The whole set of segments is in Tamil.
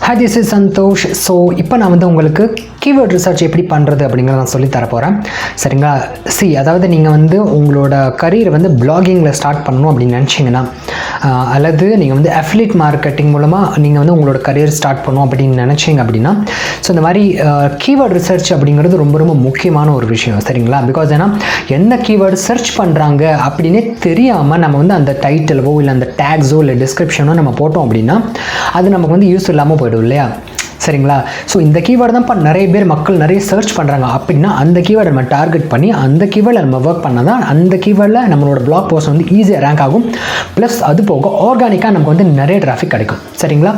Hi, this is Santosh. So, இப்போ நான் வந்து உங்களுக்கு கீவேர்ட் ரிசர்ச் எப்படி பண்ணுறது அப்படிங்கிறத நான் சொல்லி தரப்போகிறேன். சரிங்களா? அதாவது நீங்கள் வந்து உங்களோட கரியரை வந்து பிளாகிங்கில் ஸ்டார்ட் பண்ணணும் அப்படின்னு நினச்சிங்கன்னா, அல்லது நீங்கள் வந்து அஃபிலியேட் மார்க்கெட்டிங் மூலமாக நீங்கள் வந்து உங்களோட கரியர் ஸ்டார்ட் பண்ணணும் அப்படின்னு நினச்சிங்க அப்படின்னா, ஸோ இந்த மாதிரி கீவேர்ட் ரிசர்ச் அப்படிங்கிறது ரொம்ப ரொம்ப முக்கியமான ஒரு விஷயம். சரிங்களா? பிகாஸ் ஏன்னா எந்த கீவேர்டு சர்ச் பண்ணுறாங்க அப்படின்னே தெரியாமல் நம்ம வந்து அந்த டைட்டிலோ இல்லை அந்த டேக்ஸோ இல்லை டிஸ்கிரிப்ஷனோ நம்ம போட்டோம் அப்படின்னா அது நமக்கு வந்து யூஸ் இல்லாமல் போய்டும் இல்லையா? சரிங்களா? ஸோ இந்த கீவேர்டு தான் நிறைய பேர் மக்கள் நிறைய சர்ச் பண்ணுறாங்க அப்படின்னா அந்த கீவேர்டை நம்ம டார்கெட் பண்ணி அந்த கீவேர்டில் நம்ம ஒர்க் பண்ணால் தான் அந்த கீவேர்டில் நம்மளோட பிளாக் போஸ்ட் வந்து ஈஸியாக ரேங்க் ஆகும். ப்ளஸ் அது போக ஆர்கானிக்காக நமக்கு வந்து நிறைய டிராஃபிக் கிடைக்கும். சரிங்களா?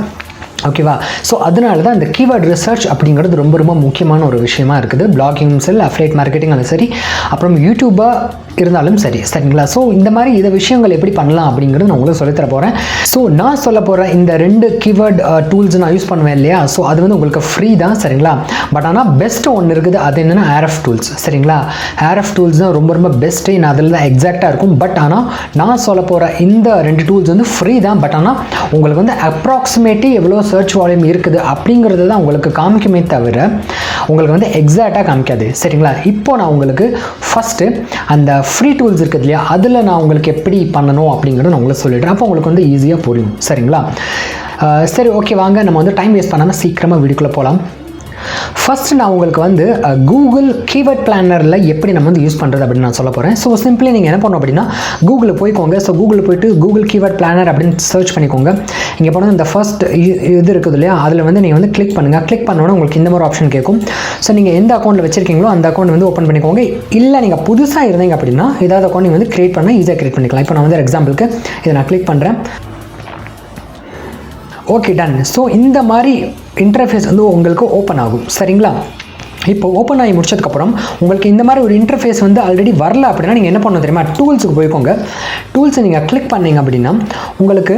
ஓகேவா? ஸோ அதனால தான் இந்த கீவேர்ட் ரிசர்ச் அப்படிங்கிறது ரொம்ப ரொம்ப முக்கியமான ஒரு விஷயமா இருக்குது. பிளாகிங் சரி, அஃபிலியேட் மார்க்கெட்டிங் அது சரி, அப்புறம் யூடியூபாக இருந்தாலும் சரி. சரிங்களா? ஸோ இந்த மாதிரி இதை விஷயங்கள் எப்படி பண்ணலாம் அப்படிங்கிறது நான் உங்களுக்கு சொல்லித்தர போகிறேன். ஸோ நான் சொல்ல போகிற இந்த 2 கீவேர்ட் டூல்ஸ் நான் யூஸ் பண்ணுவேன் இல்லையா? ஸோ அது வந்து உங்களுக்கு ஃப்ரீ தான். சரிங்களா? பட் ஆனால் பெஸ்ட்டு ஒன்று இருக்குது. அது என்னென்னா ARF டூல்ஸ். சரிங்களா? ARF டூல்ஸ் தான் ரொம்ப ரொம்ப பெஸ்ட்டு. நான் அதில் தான் எக்ஸாக்டாக இருக்கும். பட் ஆனால் நான் சொல்ல போகிற இந்த 2 டூல்ஸ் வந்து ஃப்ரீ தான். பட் ஆனால் உங்களுக்கு வந்து அப்ராக்சிமேட்லி எவ்வளோ சர்ச் வால்யூம் இருக்குது அப்படிங்கிறது தான் உங்களுக்கு காமிக்குமே தவிர உங்களுக்கு வந்து எக்ஸாக்டாக காமிக்காது. சரிங்களா? இப்போ நான் உங்களுக்கு ஃபஸ்ட்டு அந்த ஃப்ரீ டூல்ஸ் இருக்குது இல்லையா, அதில் நான் உங்களுக்கு எப்படி பண்ணணும் அப்படிங்கிறத நான் உங்களுக்கு சொல்லிடுறேன். அப்போ உங்களுக்கு வந்து ஈஸியாக புரியும். சரிங்களா? சரி, ஓகே, வாங்க நம்ம வந்து டைம் வேஸ்ட் பண்ணாமல் சீக்கிரமாக வீடியோக்குள்ளே போகலாம். ஃபஸ்ட்டு நான் உங்களுக்கு வந்து கூகுள் கீவேர்ட் பிளானரில் எப்படி நம்ம வந்து யூஸ் பண்ணுறது அப்படின்னு நான் சொல்ல போகிறேன். ஸோ சிம்பிளி நீங்கள் என்ன பண்ணணும் அப்படின்னா கூகுளில் போய்க்கோங்க. ஸோ கூகுளில் போய்ட்டு கூகுள் கீவேர்ட் பிளானர் அப்படின்னு சர்ச் பண்ணிக்கோங்க. இங்கே போனால் இந்த ஃபர்ஸ்ட் இது இருக்குது இல்லையா, அதில் வந்து நீங்கள் வந்து கிளிக் பண்ணுங்கள். கிளிக் பண்ணோன்னா உங்களுக்கு இந்த மாதிரி ஆப்ஷன் கேட்கும். ஸோ நீங்கள் எந்த அக்கௌண்ட்டில் வச்சிருக்கீங்களோ அந்த அக்கௌண்ட் வந்து ஓப்பன் பண்ணிக்கோங்க. இல்லை நீங்கள் புதுசாக இருந்தீங்க அப்படின்னா ஏதாவது அக்கௌண்ட் நீங்கள் வந்து கிரியேட் பண்ணால் ஈஸியாக கிரியேட் பண்ணிக்கலாம். இப்போ நான் வந்து எக்ஸாம்பிளுக்கு இதை நான் கிளிக் பண்ணுறேன். Okay, ton. ஸோ இந்த மாதிரி இன்டர்ஃபேஸ் வந்து உங்களுக்கு ஓப்பன் ஆகும். சரிங்களா? இப்போ ஓப்பன் ஆகி முடிச்சதுக்கப்புறம் உங்களுக்கு இந்த மாதிரி ஒரு இன்டர்ஃபேஸ் வந்து ஆல்ரெடி வரல அப்படின்னா நீங்கள் என்ன பண்ணணும் தெரியுமா? டூல்ஸுக்கு போய்க்கோங்க. டூல்ஸை நீங்கள் கிளிக் பண்ணிங்க அப்படின்னா உங்களுக்கு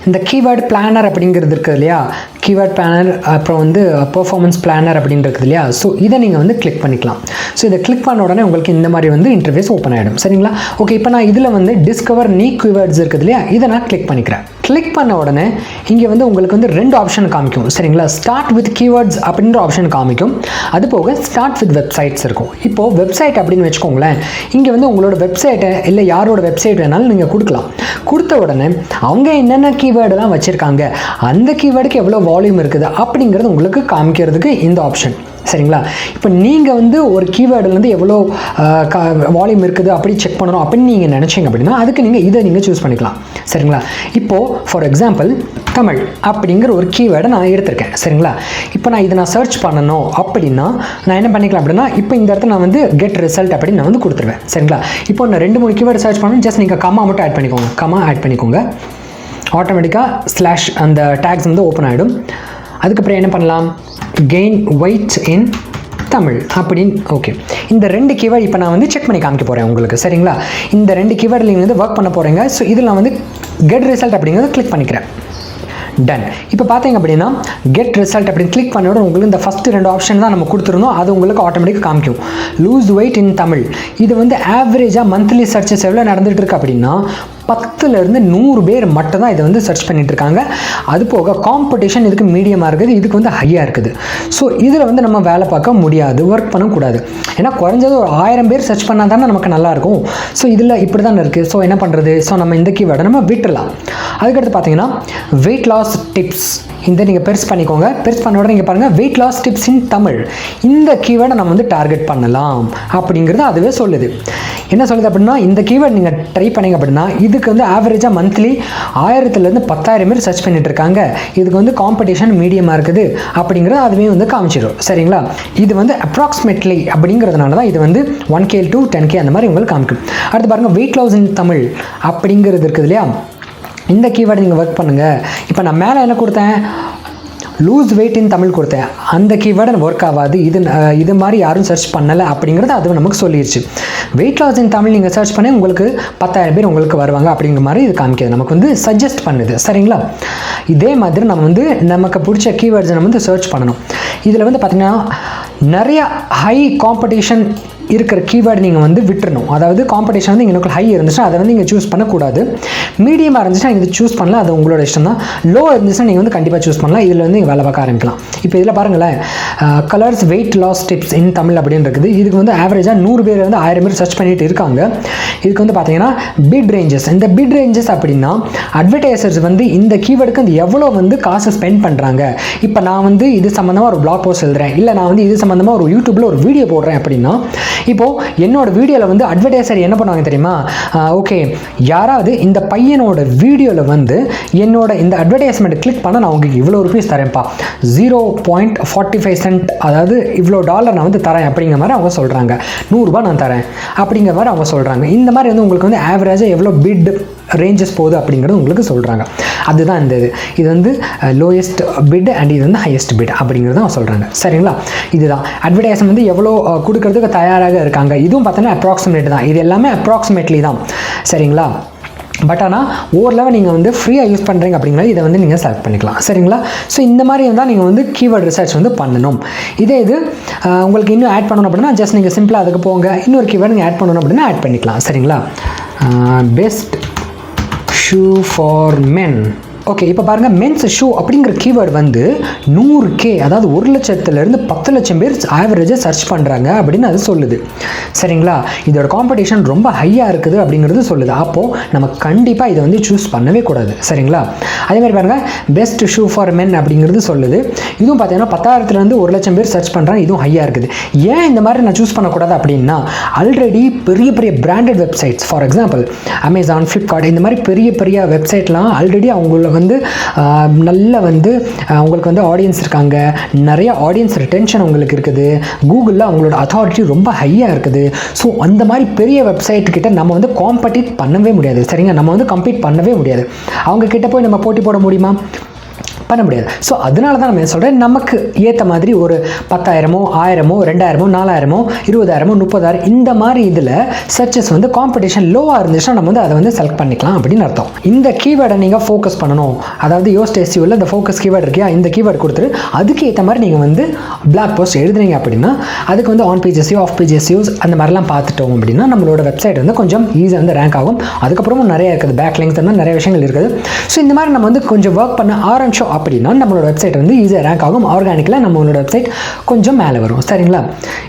இந்த கீவேர்ட் பிளானர் அப்படிங்கிறது இருக்குது இல்லையா, கீவேர்ட் பிளானர், அப்புறம் வந்து பெர்ஃபார்மன்ஸ் பிளானர் அப்படின்றது இல்லையா. ஸோ இதை நீங்கள் வந்து கிளிக் பண்ணிக்கலாம். ஸோ இதை கிளிக் பண்ண உடனே உங்களுக்கு இந்த மாதிரி வந்து இன்டர்ஃபேஸ் ஓப்பன் ஆகிடும். சரிங்களா? ஓகே, இப்போ நான் இதில் வந்து டிஸ்கவர் நீ கீவேர்ட்ஸ் இருக்குது இல்லையா, இதை நான் கிளிக் பண்ணிக்கிறேன். கிளிக் பண்ண உடனே இங்கே வந்து உங்களுக்கு வந்து 2 ஆப்ஷன் காமிக்கும். சரிங்களா? ஸ்டார்ட் வித் கீவேர்ட்ஸ் அப்படின்ற ஆப்ஷன் காமிக்கும். அது போக ஸ்டார்ட் வித் வெப்சைட்ஸ் இருக்கும். இப்போது வெப்சைட் அப்படின்னு வச்சுக்கோங்களேன். இங்கே வந்து உங்களோட வெப்சைட்டை இல்லை யாரோட வெப்சைட் வேணாலும் நீங்கள் கொடுக்கலாம். கொடுத்த உடனே அவங்க என்னென்ன கீவேர்டெல்லாம் வச்சுருக்காங்க, அந்த கீவேர்டுக்கு எவ்வளோ வால்யூம் இருக்குது அப்படிங்கிறது உங்களுக்கு காமிக்கிறதுக்கு இந்த ஆப்ஷன். சரிங்களா? இப்போ நீங்கள் வந்து ஒரு கீவேர்டுலேருந்து எவ்வளோ வால்யூம் இருக்குது அப்படி செக் பண்ணணும் அப்படின்னு நீங்கள் நினச்சிங்க அப்படின்னா அதுக்கு இதை நீங்கள் சூஸ் பண்ணிக்கலாம். சரிங்களா? இப்போது ஃபார் எக்ஸாம்பிள் தமிழ் அப்படிங்கிற ஒரு கீவேர்டை நான் எடுத்திருக்கேன். சரிங்களா? இப்போ நான் இதை சர்ச் பண்ணணும் அப்படின்னா நான் என்ன பண்ணிக்கலாம் அப்படின்னா இப்போ இந்த இடத்துல நான் வந்து கெட் ரிசல்ட் அப்படின்னு நான் வந்து கொடுத்துருவேன். சரிங்களா? இப்போ நான் 2-3 கீவேர்டு சர்ச் பண்ணணும். ஜஸ்ட் நீங்கள் கமா மட்டும் ஆட் பண்ணிக்கோங்க. கமா ஆட் பண்ணிக்கோங்க. ஆட்டோமேட்டிக்காக ஸ்லாஷ் அந்த டேக்ஸ் வந்து ஓப்பன் ஆகிடும். அதுக்கப்புறம் என்ன பண்ணலாம்? கெயின் வெயிட் இன் தமிழ் அப்படின்னு. ஓகே, இந்த 2 கீவேர்டு இப்போ நான் வந்து செக் பண்ணி காமிக்க போகிறேன் உங்களுக்கு. சரிங்களா? இந்த 2 கீவேர்டில் நீங்கள் வந்து ஒர்க் பண்ண போகிறீங்க. ஸோ இதில் நான் வந்து கெட் ரிசல்ட் அப்படிங்கிறத கிளிக் பண்ணிக்கிறேன். டன். இப்போ பார்த்தீங்க அப்படின்னா கெட் ரிசல்ட் அப்படின்னு கிளிக் பண்ணோட உங்களுக்கு இந்த ஃபஸ்ட்டு 2 ஆப்ஷன் தான் நம்ம கொடுத்துருந்தோம். அது உங்களுக்கு ஆட்டோமேட்டிக்காக காமிக்கும். லூஸ் வெயிட் இன் தமிழ். இது வந்து ஆவரேஜாக மந்த்லி சர்ச்சஸ் எவ்வளோ நடந்துகிட்டு இருக்கு அப்படின்னா 10லேருந்து 100 பேர் மட்டும் தான் இதை வந்து சர்ச் பண்ணிட்டு இருக்காங்க. அது போக காம்படிஷன் இதுக்கு மீடியமாக இருக்குது, இதுக்கு வந்து ஹையாக இருக்குது. ஸோ இதில் வந்து நம்ம வேலை பார்க்க முடியாது, ஒர்க் பண்ணக்கூடாது. ஏன்னா குறைஞ்சது ஒரு 1000 பேர் சர்ச் பண்ணால் தானே நமக்கு நல்லாயிருக்கும். ஸோ இதில் இப்படி தான் இருக்குது. ஸோ என்ன பண்ணுறது? ஸோ நம்ம இந்த கீவேர்டை நம்ம விட்டுடலாம். அதுக்கடுத்து பார்த்தீங்கன்னா வெயிட் லாஸ் டிப்ஸ். இந்த நீங்கள் பெருசு பண்ணிக்கோங்க. பெருசு பண்ண உடனே நீங்கள் பாருங்கள் weight loss tips in Tamil. இந்த கீவேர்டை நம்ம வந்து டார்கெட் பண்ணலாம் அப்படிங்கிறது அதுவே சொல்லுது. என்ன சொல்லுது அப்படின்னா இந்த கீவேர்டு நீங்கள் ட்ரை பண்ணிங்க அப்படின்னா இதுக்கு வந்து ஆவரேஜாக மந்த்லி 1000லேருந்து 10,000 பேர் சர்ச் பண்ணிட்டு இருக்காங்க. இதுக்கு வந்து காம்படிஷன் மீடியமாக இருக்குது அப்படிங்கிறது அதுவே வந்து காமிச்சிடும். சரிங்களா? இது வந்து அப்ராக்சிமேட்லி அப்படிங்கிறதுனால தான் இது வந்து 1K to 10K அந்த மாதிரி உங்களுக்கு காமிக்கும். அடுத்து பாருங்கள் வெயிட் லாஸ் இன் தமிழ் அப்படிங்கிறது இருக்குது இல்லையா, இந்த கீவேர்டு நீங்கள் ஒர்க் பண்ணுங்கள். இப்போ நான் மேலே என்ன கொடுத்தேன்? லூஸ் வெயிட் இன் தமிழ் கொடுத்தேன். அந்த கீவேர்டு ஒர்க் ஆகாது, இது மாதிரி யாரும் சர்ச் பண்ணலை அப்படிங்கிறது அது நமக்கு சொல்லிடுச்சு. வெயிட் லாஸ் இன் தமிழ் நீங்கள் சர்ச் பண்ணி உங்களுக்கு 10,000 பேர் உங்களுக்கு வருவாங்க அப்படிங்கிற மாதிரி இது காமிக்கிறது, நமக்கு வந்து சஜஸ்ட் பண்ணுது. சரிங்களா? இதே மாதிரி நம்ம வந்து நமக்கு பிடிச்ச கீவேர்ட்ஸை நம்ம வந்து சர்ச் பண்ணணும். இதில் வந்து பார்த்திங்கன்னா நிறைய ஹை காம்படிஷன் இருக்கிற கீவேர்டு நீங்கள் வந்து விட்டுறணும். அதாவது காம்படிஷன் வந்து எனக்கு ஹை இருந்துச்சுன்னா அதை வந்து நீங்கள் சூஸ் பண்ணக்கூடாது. மீடியமாக இருந்துச்சுன்னா நீங்கள் சூஸ் பண்ணலாம், அது உங்களோட இஷ்டம் தான். லோ இருந்துச்சுன்னா நீங்கள் வந்து கண்டிப்பாக சூஸ் பண்ணலாம். இதில் வந்து நீங்கள் வேலை பார்க்க ஆரம்பிக்கலாம். இப்போ இதில் பாருங்களேன், colours weight loss tips in Tamil அப்படின்னு இருக்குது. இதுக்கு வந்து ஆவரேஜாக 100 பேர் வந்து 1000 பேர் சர்ச் பண்ணிட்டு இருக்காங்க. இதுக்கு வந்து பார்த்தீங்கன்னா பிட் ரேஞ்சஸ். இந்த பிட் ரேஞ்சஸ் அப்படின்னா அட்வர்டைசர்ஸ் வந்து இந்த கீவேர்டுக்கு வந்து எவ்வளோ வந்து காசு ஸ்பெண்ட் பண்ணுறாங்க. இப்போ நான் வந்து இது சம்மந்தமாக ஒரு பிளாக் போஸ்ட் எழுதுறேன், இல்லை நான் வந்து இது சம்மந்தமாக ஒரு யூடியூப்பில் ஒரு வீடியோ போடுறேன் அப்படின்னா, இப்போது என்னோட வீடியோவில் வந்து அட்வர்டைசர் என்ன பண்ணுவாங்க தெரியுமா? ஓகே, யாராவது இந்த பையனோட வீடியோவில் வந்து என்னோட இந்த அட்வர்டைஸ்மெண்ட் கிளிக் பண்ண நான் உங்களுக்கு இவ்வளோ ருபீஸ் தரேன்ப்பா, 0.45 சென்ட், அதாவது இவ்வளோ டாலர் நான் வந்து தரேன் அப்படிங்கிற மாதிரி அவங்க சொல்கிறாங்க. 100 ரூபாய் நான் தரேன் அப்படிங்கிற மாதிரி அவங்க சொல்கிறாங்க. இந்த மாதிரி வந்து உங்களுக்கு வந்து ஆவரேஜாக எவ்வளோ பிட் ரேஞ்சஸ் போகுது அப்படிங்கிறது உங்களுக்கு சொல்கிறாங்க. அதுதான் இந்த இது வந்து லோயஸ்ட் பிட் அண்ட் இது வந்து ஹையஸ்ட் பிட் அப்படிங்கிறது தான் சொல்கிறாங்க. சரிங்களா? இதுதான் அட்வர்டைஸ்மெண்ட் வந்து எவ்வளோ கொடுக்கறதுக்கு தயாராக இருக்காங்க. இதுவும் பார்த்தோன்னா அப்ராக்சிமேட் தான். இது எல்லாமே அப்ராக்சிமேட்லி தான். சரிங்களா? பட் ஆனால் ஓரளவு நீங்கள் வந்து ஃப்ரீயாக யூஸ் பண்ணுறீங்க அப்படிங்கிறது இதை வந்து நீங்கள் செலக்ட் பண்ணிக்கலாம். சரிங்களா? ஸோ இந்த மாதிரி இருந்தால் நீங்கள் வந்து கீவேர்ட் ரிசர்ச் வந்து பண்ணணும். இதே இது உங்களுக்கு இன்னும் ஆட் பண்ணணும் அப்படின்னா ஜஸ்ட் நீங்கள் சிம்பிளாக அதுக்கு போங்க, இன்னொரு கீவேர்டு நீங்கள் ஆட் பண்ணணும் அப்படின்னா ஆட் பண்ணிக்கலாம். சரிங்களா? Best shoe for men. Okay, இப்போ பாருங்கள், மென்ஸ் ஷூ அப்படிங்கிற கீவேர்டு வந்து 100K, அதாவது 1 லட்சத்துலேருந்து 10 லட்சம் பேர் ஆவரேஜாக சர்ச் பண்ணுறாங்க அப்படின்னு அது சொல்லுது. சரிங்களா? இதோட காம்படிஷன் ரொம்ப ஹையாக இருக்குது அப்படிங்கிறது சொல்லுது. அப்போது நம்ம கண்டிப்பாக இதை வந்து சூஸ் பண்ணவே கூடாது. சரிங்களா? அதேமாதிரி பாருங்கள், பெஸ்ட் ஷூ ஃபார் மென் அப்படிங்கிறது சொல்லுது. இதுவும் பார்த்தீங்கன்னா 10,000லேருந்து 1 லட்சம் பேர் சர்ச் பண்ணுறாங்க. இதுவும் ஹையாக இருக்குது. ஏன் இந்த மாதிரி நான் சூஸ் பண்ணக்கூடாது அப்படின்னா, ஆல்ரெடி பெரிய பெரிய branded websites, for example Amazon, Flipkart, இந்த மாதிரி பெரிய பெரிய வெப்சைட்லாம் ஆல்ரெடி அவங்கள வந்து நல்ல வந்து அவங்களுக்கு வந்து ஆடியன்ஸ் இருக்காங்க, நிறைய ஆடியன்ஸ் ரிட்டென்ஷன் அவங்களுக்கு இருக்குது, கூகுளில் அவங்களோட அத்தாரிட்டி ரொம்ப ஹையாக இருக்குது. ஸோ அந்த மாதிரி பெரிய வெப்சைட் கிட்ட நம்ம வந்து காம்பீட் பண்ணவே முடியாது. சரிங்க? நம்ம வந்து கம்பீட் பண்ணவே முடியாது. அவங்க கிட்ட போய் நம்ம போட்டி போட முடியுமா? பண்ண முடியாது. ஸோ அதனால தான் நம்ம சொல்கிறேன், நமக்கு ஏற்ற மாதிரி ஒரு 10,000, 1000, 2000, 4000, 20,000, 30,000 இந்த மாதிரி இதில் சர்ச்சஸ் வந்து காம்படிஷன் லோவாக இருந்துச்சுன்னா நம்ம வந்து அதை வந்து செலக்ட் பண்ணிக்கலாம் அப்படின்னு அர்த்தம். இந்த கீவேர்டை நீங்கள் ஃபோக்கஸ் பண்ணணும். அதாவது யோஸ்ட் SEOவில் இந்த ஃபோக்கஸ் கீவேர்டு இருக்கியா, இந்த கீவேர்டு கொடுத்துட்டு அதுக்கு ஏற்ற மாதிரி நீங்கள் வந்து பிளாக் போஸ்ட் எழுதுறீங்க அப்படின்னா அதுக்கு வந்து on page SEO, off page SEOs அந்த மாதிரிலாம் பார்த்துட்டோம் அப்படின்னா நம்மளோட வெப்சைட் வந்து கொஞ்சம் ஈஸியாக வந்து ரேங்க் ஆகும். அதுக்கப்புறமும் நிறைய இருக்குது, பேக் லிங்க்ஸ் அந்த நிறைய விஷயங்கள் இருக்குது. ஸோ இந்த மாதிரி நம்ம வந்து கொஞ்சம் ஒர்க் பண்ண ஆரம்பிச்சோம் அப்படின்னா நம்மளோட வெப்சைட் வந்து ஈஸியாக ரேங்க் ஆகும். ஆர்கானிக்கலாக நம்மளோட வெப்சைட் கொஞ்சம் மேலே வரும். சரிங்களா?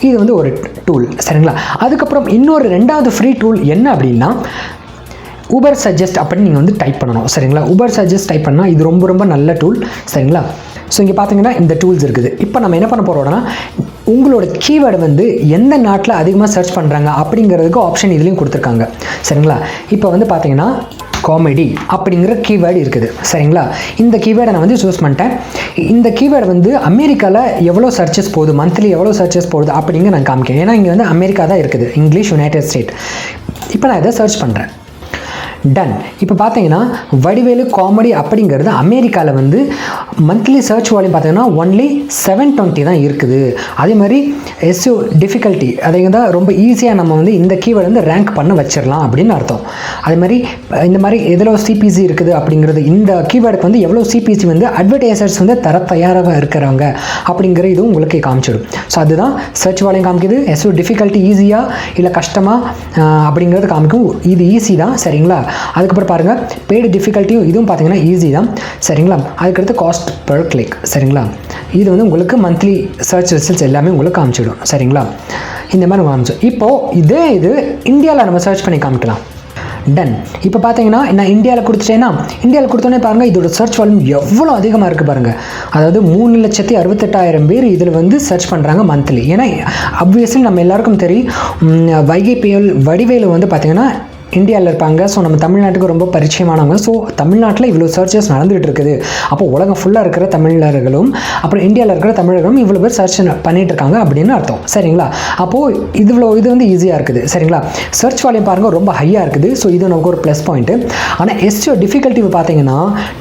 இது வந்து ஒரு டூல். சரிங்களா? அதுக்கப்புறம் இன்னொரு 2வது ஃப்ரீ டூல் என்ன அப்படின்னா, ஊபர் சஜஸ்ட் அப்படின்னு நீங்கள் வந்து டைப் பண்ணணும். சரிங்களா? ஊபர் சஜஸ்ட் டைப் பண்ணால் இது ரொம்ப ரொம்ப நல்ல டூல். சரிங்களா? ஸோ இங்கே பார்த்தீங்கன்னா இந்த டூல்ஸ் இருக்குது. இப்போ நம்ம என்ன பண்ண போகிறோம்னா, உங்களோட கீவேர்டு வந்து எந்த நாட்டில் அதிகமாக சர்ச் பண்ணுறாங்க அப்படிங்கிறதுக்கு ஆப்ஷன் இதுலேயும் கொடுத்துருக்காங்க. சரிங்களா? இப்போ வந்து பார்த்தீங்கன்னா காமெடி அப்படிங்கிற கீவேர்டு இருக்குது. சரிங்களா? இந்த கீவேர்டை நான் வந்து சூஸ் பண்ணிட்டேன். இந்த கீவேர்டு வந்து அமெரிக்காவில் எவ்வளோ சர்ச்சஸ் போகுது, மந்த்லி எவ்வளோ சர்ச்சஸ் போகுது அப்படிங்க நான் காமிக்கிறேன். ஏன்னா இங்கே வந்து அமெரிக்கா தான் இருக்குது, இங்கிலீஷ், யுனைடெட் ஸ்டேட். இப்போ நான் இதை சர்ச் பண்ணுறேன். டன். இப்போ பார்த்தீங்கன்னா வடிவேலு காமெடி அப்படிங்கிறது அமெரிக்காவில் வந்து மந்த்லி சர்ச் வால்யூம் பார்த்தீங்கன்னா ஒன்லி 720 தான் இருக்குது. அதே மாதிரி SEO டிஃபிகல்ட்டி அதை தான் ரொம்ப ஈஸியாக நம்ம வந்து இந்த கீவேர்டு வந்து ரேங்க் பண்ண வச்சிடலாம் அப்படின்னு அர்த்தம். அதே மாதிரி இந்த மாதிரி எதில் CPC இருக்குது அப்படிங்கிறது, இந்த கீவேர்டுக்கு வந்து எவ்வளோ CPC வந்து அட்வர்டைசர்ஸ் வந்து தர தயாராக இருக்கிறாங்க அப்படிங்கிற இதுவும் உங்களுக்கு காமிச்சிடும். ஸோ அதுதான் சர்ச் வால்யூம் காமிக்குது. SEO டிஃபிகல்ட்டி ஈஸியாக இல்லை கஷ்டமாக அப்படிங்கிறது காமிக்கும். இது ஈஸி தான். சரிங்களா? அதுக்கப்புறம் பாருங்கள், பெய்டு டிஃபிகல்ட்டியும் இதுவும் பார்த்தீங்கன்னா ஈஸி தான். சரிங்களா? அதுக்கடுத்து காஸ்ட் பெர் கிளிக். சரிங்களா? இது வந்து உங்களுக்கு மந்த்லி சர்ச் ரிசல்ட்ஸ் எல்லாமே உங்களுக்கு காமிச்சிடும். சரிங்களா? இந்த மாதிரி காமிச்சோம். இப்போது இது இந்தியாவில் நம்ம சர்ச் பண்ணி காமிக்கலாம். டன். இப்போ பார்த்தீங்கன்னா நான் இந்தியாவில் கொடுத்துட்டேன்னா, இந்தியாவில் கொடுத்தோன்னே பாருங்கள் இதோட சர்ச் வால்யூம் எவ்வளோ அதிகமாக இருக்குது பாருங்கள். அதாவது 3,68,000 பேர் இதில் வந்து சர்ச் பண்ணுறாங்க மந்த்லி. ஏன்னா அப்வியஸ்லி நம்ம எல்லாருக்கும் தெரியும், வைகை புயல் வடிவேலு வந்து பார்த்திங்கன்னா இந்தியாவில் இருப்பாங்க. ஸோ நம்ம தமிழ்நாட்டுக்கு ரொம்ப பரிச்சயமானவங்க. ஸோ தமிழ்நாட்டில் இவ்வளோ சர்ச்சஸ் நடந்துகிட்டு இருக்குது. அப்போ உலகம் ஃபுல்லாக இருக்கிற தமிழர்களும் அப்புறம் இந்தியாவில் இருக்கிற தமிழர்களும் இவ்வளோ பேர் சர்ச் பண்ணிட்டு இருக்காங்க அப்படின்னு அர்த்தம். சரிங்களா? அப்போது இது வந்து ஈஸியாக இருக்குது. சரிங்களா? சர்ச் வால்யூம் பாருங்கள் ரொம்ப ஹையாக இருக்குது. ஸோ இது நமக்கு ஒரு ப்ளஸ் பாயிண்ட்டு. ஆனால் SEO டிஃபிகல்ட்டி பார்த்தீங்கன்னா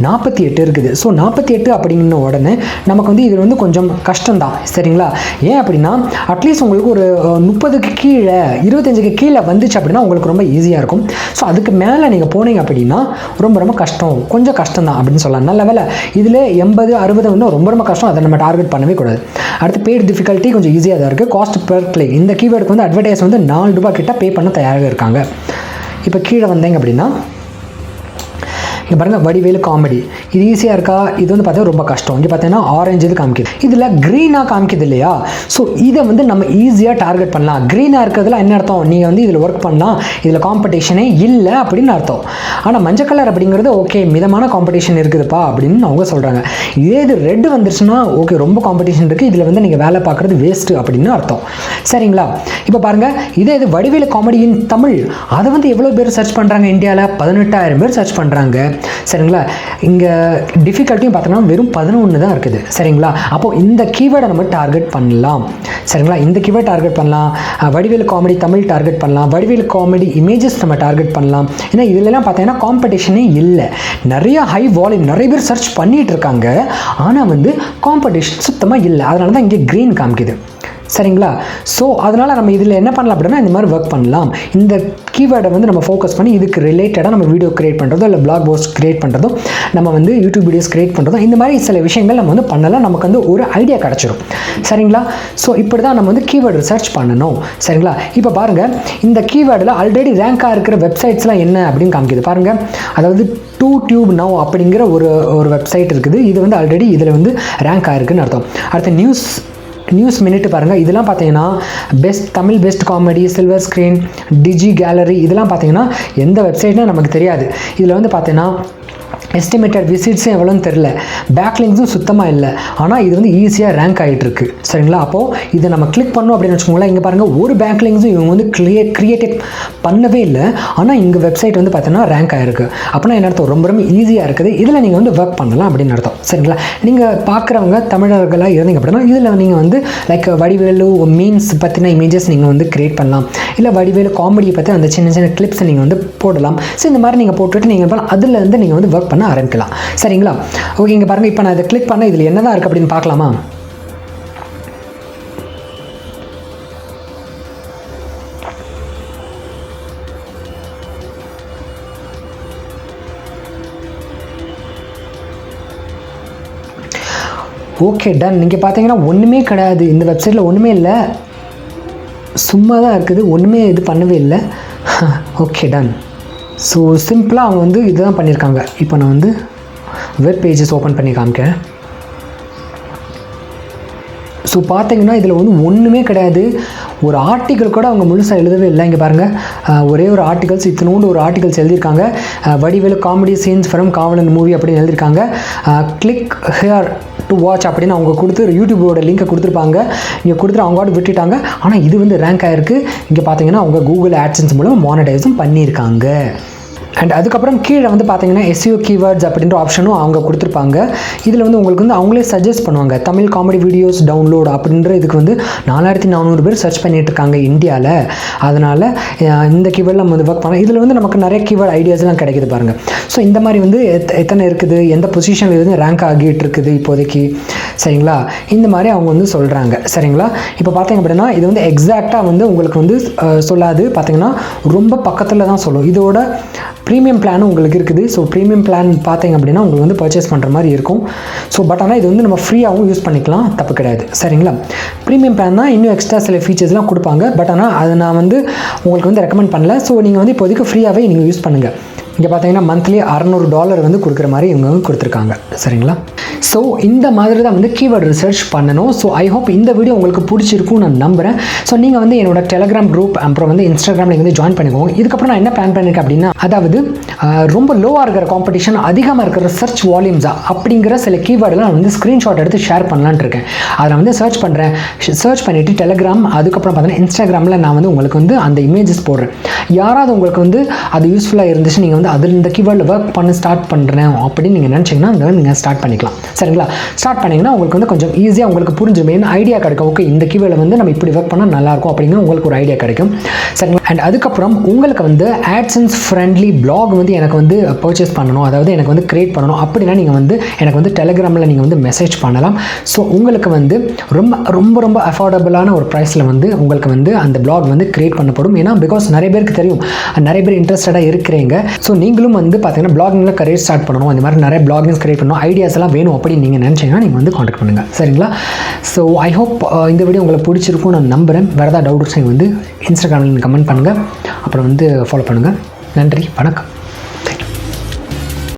48 இருக்குது. ஸோ 48 அப்படிங்கிற உடனே நமக்கு வந்து இது வந்து கொஞ்சம் கஷ்டம்தான். சரிங்களா? ஏன் அப்படின்னா அட்லீஸ்ட் உங்களுக்கு ஒரு 30க்கு கீழே 25க்கு கீழே வந்துச்சு அப்படின்னா உங்களுக்கு ரொம்ப ஈஸியாக இருக்கும். இருக்கும். ஸோ அதுக்கு மேலே நீங்கள் போனீங்க அப்படின்னா ரொம்ப ரொம்ப கஷ்டம், கொஞ்சம் கஷ்டம் தான் அப்படின்னு சொல்லலாம். நல்ல வேலை இதில் 80-60 வந்து ரொம்ப ரொம்ப கஷ்டம், அதை நம்ம டார்கெட் பண்ணவே கூடாது. அடுத்து பெய்ட் டிஃபிகல்ட்டி கொஞ்சம் ஈஸியாக தான் இருக்குது. காஸ்ட் பெர் கிளிக், இந்த கீவேர்டுக்கு வந்து அட்வர்டைஸ் வந்து $4 கிட்ட பே பண்ண தயாராக இருக்காங்க. இப்போ கீழே வந்தீங்க அப்படின்னா இங்கே பாருங்கள், வடிவேலு காமெடி, இது ஈஸியாக இருக்கா? இது வந்து பார்த்தா ரொம்ப கஷ்டம். இங்கே பார்த்தீங்கன்னா ஆரஞ்சு இது காமிக்குது, இதில் க்ரீனாக காமிக்குது இல்லையா? ஸோ இதை வந்து நம்ம ஈஸியாக டார்கெட் பண்ணலாம். க்ரீனாக இருக்கிறதுல என்ன அர்த்தம்? நீங்கள் வந்து இதில் ஒர்க் பண்ணலாம், இதில் காம்படிஷனே இல்லை அப்படின்னு அர்த்தம். ஆனால் மஞ்சள் கலர் அப்படிங்கிறது ஓகே, மிதமான காம்படிஷன் இருக்குதுப்பா அப்படின்னு அவங்க சொல்கிறாங்க. இதே இது ரெட் வந்துருச்சுன்னா ஓகே, ரொம்ப காம்படிஷன் இருக்குது, இதில் வந்து நீங்கள் வேலை பார்க்குறது வேஸ்ட்டு அப்படின்னு அர்த்தம். சரிங்களா? இப்போ பாருங்கள், இதே இது வடிவேலு காமெடியின் தமிழ், அதை வந்து எவ்வளோ பேர் சர்ச் பண்ணுறாங்க இந்தியாவில்? 18,000 பேர் சர்ச் பண்ணுறாங்க. சரிங்களா? இங்கே டிஃபிகல்ட்டியும் பார்த்தோம்னா வெறும் 11 தான் இருக்குது. சரிங்களா? அப்போது இந்த கீவேர்டை நம்ம டார்கெட் பண்ணலாம். சரிங்களா? இந்த கீவேர்ட் டார்கெட் பண்ணலாம். வடிவேலு காமெடி தமிழ் டார்கெட் பண்ணலாம். வடிவேலு காமெடி இமேஜஸ் நம்ம டார்கெட் பண்ணலாம். ஏன்னா இதிலெல்லாம் பார்த்தீங்கன்னா காம்படிஷனே இல்லை, நிறைய ஹை வால்யூம், நிறைய பேர் சர்ச் பண்ணிகிட்டு இருக்காங்க, ஆனால் வந்து காம்படிஷன் சுத்தமாக இல்லை. அதனால தான் இங்கே க்ரீன் காமிக்குது. சரிங்களா? ஸோ அதனால் நம்ம இதில் என்ன பண்ணலாம் அப்படின்னா இந்த மாதிரி ஒர்க் பண்ணலாம். இந்த கீவேர்டை வந்து நம்ம ஃபோக்கஸ் பண்ணி இதுக்கு ரிலேட்டடாக நம்ம வீடியோ க்ரியேட் பண்ணுறதோ இல்லை பிளாக் போஸ்ட் க்ரியேட் பண்ணுறதோ, நம்ம வந்து யூடியூப் வீடியோஸ் க்ரியேட் பண்ணுறதோ, இந்த மாதிரி சில விஷயங்கள் நம்ம வந்து பண்ணலாம். நமக்கு வந்து ஒரு ஐடியா கிடச்சிரும். சரிங்களா? ஸோ இப்படி தான் நம்ம வந்து கீவேர்டு ரிசர்ச் பண்ணணும். சரிங்களா? இப்போ பாருங்கள், இந்த கீவேர்டில் ஆல்ரெடி ரேங்காக இருக்கிற வெப்சைட்ஸ்லாம் என்ன அப்படின்னு காமிக்குது பாருங்கள். அதாவது டியூப் நவ் அப்படிங்கிற ஒரு வெப்சைட் இருக்குது. இது வந்து ஆல்ரெடி இதில் வந்து ரேங்க் ஆகிருக்குன்னு அர்த்தம். அடுத்த நியூஸ் மினிட் பாருங்கள், இதெல்லாம் பார்த்தீங்கன்னா Tamil best comedy, silver screen, digi gallery, இதெல்லாம் பார்த்தீங்கன்னா எந்த வெப்சைட்னு நமக்கு தெரியாது. இதில் வந்து பார்த்தீங்கன்னா எஸ்டிமேட்டட் விசிட்ஸும் எவ்வளோன்னு தெரில, பேக்லிங்ஸும் சுத்தமாக இல்லை, ஆனால் இது வந்து ஈஸியாக ரேங்க் ஆகிட்டுருக்கு. சரிங்களா? அப்போது இதை நம்ம கிளிக் பண்ணோம் அப்படின்னு வச்சுக்கோங்களேன். இங்கே பாருங்கள், ஒரு பேக்லிங்ஸும் இவங்க வந்து கிரியேட் பண்ணவே இல்லை, ஆனால் இங்கே வெப்சைட் வந்து பார்த்தீங்கன்னா ரேங்க் ஆகிருக்கு. அப்படின்னா என்ன அர்த்தம்? ரொம்ப ரொம்ப ஈஸியாக இருக்குது, இதில் நீங்கள் வந்து ஒர்க் பண்ணலாம் அப்படின்னு அர்த்தம். சரிங்களா? நீங்கள் பார்க்குறவங்க தமிழர்களாக இருந்தீங்க அப்படின்னா இதில் நீங்கள் வந்து லைக் வடிவேலு மீம்ஸ் பற்றின இமேஜஸ் நீங்கள் வந்து கிரியேட் பண்ணலாம், இல்லை வடிவேலு காமெடியை பற்றி அந்த சின்ன சின்ன கிளிப்ஸை நீங்கள் வந்து போடலாம். ஸோ இந்த மாதிரி நீங்கள் போட்டுவிட்டு நீங்கள் அதில் இருந்து நீங்கள் வந்து ஒர்க் பண்ண ஆரம்பிக்கலாம். சரிங்களா? ஓகே, இங்கே பாருங்கள், இப்போ நான் இதை கிளிக் பண்ண இதில் என்னதான் இருக்குது அப்படின்னு பார்க்கலாமா? Okay, done. நீங்கள் பார்த்தீங்கன்னா ஒன்றுமே கிடையாது, இந்த வெப்சைட்டில் ஒன்றுமே இல்லை, சும்மா தான் இருக்குது, ஒன்றுமே இது பண்ணவே இல்லை. Okay, ton. ஸோ சிம்பிளாக அவங்க வந்து இதுதான் பண்ணியிருக்காங்க. இப்போ நான் வந்து வெப் பேஜஸ் ஓப்பன் பண்ணி காமிக்கிறேன். ஸோ பார்த்தீங்கன்னா இதில் வந்து ஒன்றுமே கிடையாது, ஒரு ஆர்டிக்கல் கூட அவங்க முழுசாக எழுதவே இல்லை. இங்கே பாருங்கள், ஒரே ஒரு ஆர்டிகல்ஸ், இத்தனோண்டு ஒரு ஆர்டிகல்ஸ் எழுதியிருக்காங்க. வடிவேலு காமெடி சீன்ஸ் ஃப்ரம் காவலன் மூவி அப்படின்னு எழுதியிருக்காங்க. கிளிக் ஹியர் டு வாட்ச் அப்படின்னு அவங்க கொடுத்து யூடியூபோட லிங்கை கொடுத்துருப்பாங்க. இங்கே கொடுத்துட்டு அவங்க விட்டுட்டாங்க. ஆனால் இது வந்து ரேங்க் ஆகிருக்கு. இங்கே பார்த்தீங்கன்னா அவங்க கூகுள் ஆட்சன்ஸ் மூலம் மானிட்டைஸும் பண்ணியிருக்காங்க. அண்ட் அதுக்கப்புறம் கீழே வந்து பார்த்தீங்கன்னா SEO கீவேர்ட்ஸ் அப்படின்ற ஆப்ஷனும் அவங்க கொடுத்துருப்பாங்க. இதில் வந்து உங்களுக்கு வந்து அவங்களே சஜஸ்ட் பண்ணுவாங்க, தமிழ் காமெடி வீடியோஸ் டவுன்லோட் அப்படின்ற இதுக்கு வந்து 4400 பேர் சர்ச் பண்ணிட்டு இருக்காங்க இந்தியாவில். அதனால் இந்த கீவேர்டில் நம்ம வந்து ஒர்க் பண்ணலாம். இதில் வந்து நமக்கு நிறைய கீவேர்ட் ஐடியாஸ்லாம் கிடைக்குது பாருங்கள். ஸோ இந்த மாதிரி வந்து எத்தனை இருக்குது, எந்த பொசிஷனில் வந்து ரேங்க் ஆகிட்டு இருக்குது இப்போதைக்கு. சரிங்களா? இந்த மாதிரி அவங்க வந்து சொல்கிறாங்க. சரிங்களா? இப்போ பார்த்தீங்க அப்படின்னா இது வந்து எக்ஸாக்டாக வந்து உங்களுக்கு வந்து சொல்லாது, பார்த்தீங்கன்னா ரொம்ப பக்கத்தில் தான் சொல்லும். இதோட ப்ரீமியம் பிளானும் உங்களுக்கு இருக்குது. ஸோ ப்ரீமியம் பிளான் பார்த்தீங்க அப்படின்னா உங்களுக்கு வந்து பர்ச்சேஸ் பண்ணுற மாதிரி இருக்கும். ஸோ பட் ஆனால் இது வந்து நம்ம ஃப்ரீயாகவும் யூஸ் பண்ணிக்கலாம், தப்பு கிடையாது. சரிங்களா? ப்ரீமியம் பிளான் தான், இன்னும் எக்ஸ்ட்ரா சில ஃபீச்சர்ஸ்லாம் கொடுப்பாங்க. பட் ஆனால் அதை நான் வந்து உங்களுக்கு வந்து ரெக்கமெண்ட் பண்ணல. ஸோ நீங்கள் வந்து இப்போதைக்கு ஃப்ரீயாகவே நீங்கள் யூஸ் பண்ணுங்கள். இங்கே பார்த்தீங்கன்னா மந்த்லி $600 வந்து கொடுக்குற மாதிரி இவங்க வந்து கொடுத்துருக்காங்க. சரிங்களா? ஸோ இந்த மாதிரி தான் வந்து கீவேர்டு ரிசர்ச் பண்ணணும். ஸோ ஐ ஹோப் இந்த வீடியோ உங்களுக்கு பிடிச்சிருக்கும் நான் நம்புகிறேன். ஸோ நீங்கள் வந்து என்னோட டெலிகிராம் குரூப் அப்புறம் வந்து இன்ஸ்டாகிராமில் வந்து ஜாயின் பண்ணிக்கோங்க. இதுக்கப்புறம் நான் என்ன பிளான் பண்ணியிருக்கேன் அப்படின்னா, அதாவது ரொம்ப லோவாக இருக்கிற காம்படிஷன், அதிகமாக இருக்கிற சர்ச் வால்யூம்ஸா அப்படிங்கிற சில கீவேர்டெலாம் நான் வந்து ஸ்க்ரீன்ஷாட் எடுத்து ஷேர் பண்ணலான்னு இருக்கேன். அதில் வந்து சர்ச் பண்ணுறேன், சர்ச் பண்ணிவிட்டு டெலிகிராம், அதுக்கப்புறம் பார்த்தீங்கன்னா இன்ஸ்டாகிராமில் நான் வந்து உங்களுக்கு வந்து அந்த இமேஜஸ் போடுறேன். யாராவது உங்களுக்கு வந்து அது யூஸ்ஃபுல்லாக இருந்துச்சு நீங்கள் வந்து வந்து அதில் இந்த கீவேர்டில் ஒர்க் பண்ண ஸ்டார்ட் பண்ணுறேன் அப்படின்னு நீங்கள் நினச்சிங்கன்னா அந்த நீங்கள் ஸ்டார்ட் பண்ணிக்கலாம். சரிங்களா? ஸ்டார்ட் பண்ணிங்கன்னா உங்களுக்கு வந்து கொஞ்சம் ஈஸியாக உங்களுக்கு புரிஞ்சுமே ஐடியா கிடைக்கும். ஓகே, இந்த கீவேர்டில் வந்து நம்ம இப்படி ஒர்க் பண்ணால் நல்லாயிருக்கும் அப்படிங்கிற உங்களுக்கு ஒரு ஐடியா கிடைக்கும். சரிங்களா? அண்ட் அதுக்கப்புறம் உங்களுக்கு வந்து ஆட்சன்ஸ் ஃப்ரெண்ட்லி பிளாக் வந்து எனக்கு வந்து பர்ச்சேஸ் பண்ணணும், அதாவது எனக்கு வந்து கிரியேட் பண்ணணும் அப்படின்னா நீங்கள் வந்து எனக்கு வந்து டெலிகிராமில் நீங்கள் வந்து மெசேஜ் பண்ணலாம். ஸோ உங்களுக்கு வந்து ரொம்ப ரொம்ப ரொம்ப அஃபோர்டபுளான ஒரு ப்ரைஸில் வந்து உங்களுக்கு வந்து அந்த பிளாக் வந்து கிரியேட் பண்ணப்படும். ஏன்னா பிகாஸ் நிறைய பேருக்கு தெரியும், நிறைய பேர் இன்ட்ரெஸ்டடாக இருக்கிறீங்க. ஸோ நீங்களும் வந்து பார்த்தீங்கன்னா பிளாகிங்கில் கரியர் ஸ்டார்ட் பண்ணணும், இந்த மாதிரி நிறைய பிளாகிங்ஸ் கிரியேட் பண்ணணும், ஐடியாஸ் எல்லாம் வேணும் அப்படின்னு நீங்கள் நினச்சிங்கன்னா நீங்கள் வந்து காண்டாக்ட் பண்ணுங்கள். சரிங்களா? ஸோ ஐ ஹோப் இந்த வீடியோ உங்களுக்கு பிடிச்சிருக்கும் நான் நம்புகிறேன். வேறு ஏதாவது டவுட்ஸ் நீங்கள் வந்து இன்ஸ்டாகிராமில் கமெண்ட் பண்ணுங்கள், அப்புறம் வந்து ஃபாலோ பண்ணுங்கள். நன்றி, வணக்கம்.